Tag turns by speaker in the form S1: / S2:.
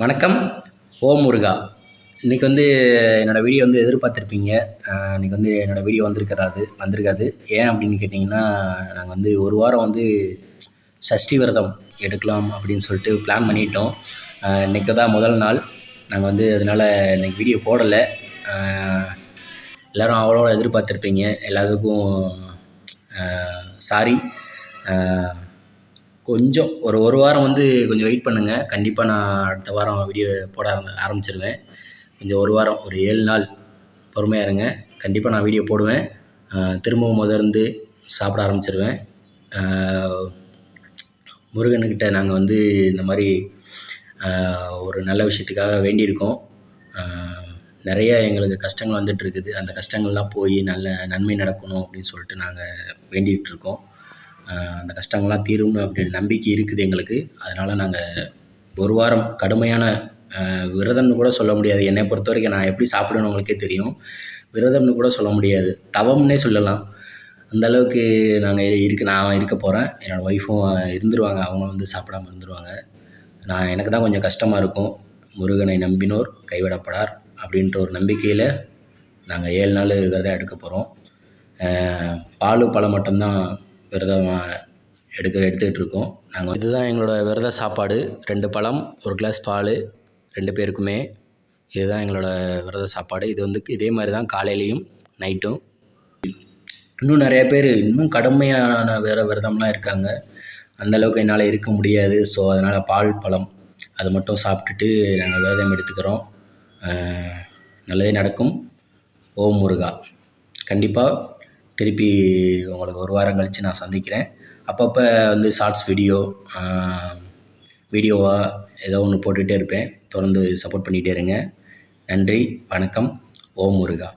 S1: வணக்கம். ஓம் முருகா. இன்றைக்கி என்னோடய வீடியோ எதிர்பார்த்துருப்பீங்க. இன்றைக்கி என்னோடய வீடியோ வந்திருக்காது. ஏன் அப்படின்னு கேட்டிங்கன்னா, நாங்கள் ஒரு வாரம் சஷ்டி விரதம் எடுக்கலாம் அப்படின்னு சொல்லிட்டு பிளான் பண்ணிட்டோம். இன்றைக்கி தான் முதல் நாள். நாங்கள் அதனால் இன்றைக்கி வீடியோ போடலை. எல்லோரும் அவ்வளோ எதிர்பார்த்துருப்பீங்க. எல்லாத்துக்கும் சாரி. கொஞ்சம் ஒரு வாரம் கொஞ்சம் வெயிட் பண்ணுங்கள். கண்டிப்பாக நான் அடுத்த வாரம் வீடியோ போட ஆரம்பிச்சிருவேன். கொஞ்சம் ஒரு வாரம், ஒரு 7 நாள் பொறுமையாக இருங்க. கண்டிப்பாக நான் வீடியோ போடுவேன். திரும்பவும் முதலிருந்து சாப்பிட ஆரம்பிச்சிருவேன். முருகன்கிட்ட நாங்கள் இந்த மாதிரி ஒரு நல்ல விஷயத்துக்காக வேண்டியிருக்கோம். நிறைய எங்களுக்கு கஷ்டங்கள் வந்துட்டுருக்குது. அந்த கஷ்டங்கள்லாம் போய் நல்ல நன்மை நடக்கணும் அப்படின்னு சொல்லிட்டு நாங்கள் வேண்டிகிட்ருக்கோம். அந்த கஷ்டங்கள்லாம் தீரும்னு அப்படின்னு நம்பிக்கை இருக்குது எங்களுக்கு. அதனால் நாங்கள் ஒரு வாரம் கடுமையான விரதம்னு கூட சொல்ல முடியாது. என்னை பொறுத்த வரைக்கும் நான் எப்படி சாப்பிடுவேன்னு உங்களுக்கே தெரியும். விரதம்னு கூட சொல்ல முடியாது, தவம்னே சொல்லலாம். அந்தளவுக்கு நான் இருக்க போகிறேன். என்னோடய ஒய்ஃபும் இருந்துருவாங்க. அவங்க சாப்பிடாம இருந்துருவாங்க. எனக்கு தான் கொஞ்சம் கஷ்டமாக இருக்கும். முருகனை நம்பினோர் கைவிடப்படார் அப்படின்ற ஒரு நம்பிக்கையில் நாங்கள் 7 நாள் விரதம் எடுக்க போகிறோம். பால் பழம் மட்டும்தான் விரதம் எடுத்துக்கிட்டு இருக்கோம். இதுதான் எங்களோட விரத சாப்பாடு. 2 பழம், 1 கிளாஸ் பால், 2 பேருக்குமே. இதுதான் எங்களோட விரத சாப்பாடு. இது இதே மாதிரி தான் காலையிலையும் நைட்டும். இன்னும் நிறைய பேர் இன்னும் கடுமையான விரதம்லாம் இருக்காங்க. அந்தளவுக்கு என்னால் இருக்க முடியாது. ஸோ அதனால் பால் பழம் அது மட்டும் சாப்பிட்டுட்டு நாங்கள் விரதம் எடுத்துக்கிறோம். நல்லதே நடக்கும். ஓம் முருகா. கண்டிப்பாக திருப்பி உங்களுக்கு ஒரு வாரம் கழித்து நான் சந்திக்கிறேன். அப்பப்போ ஷார்ட்ஸ் வீடியோவாக ஏதோ ஒன்று போட்டுகிட்டே இருப்பேன். தொடர்ந்து சப்போர்ட் பண்ணிகிட்டே இருங்க. நன்றி, வணக்கம். ஓம் முருகா.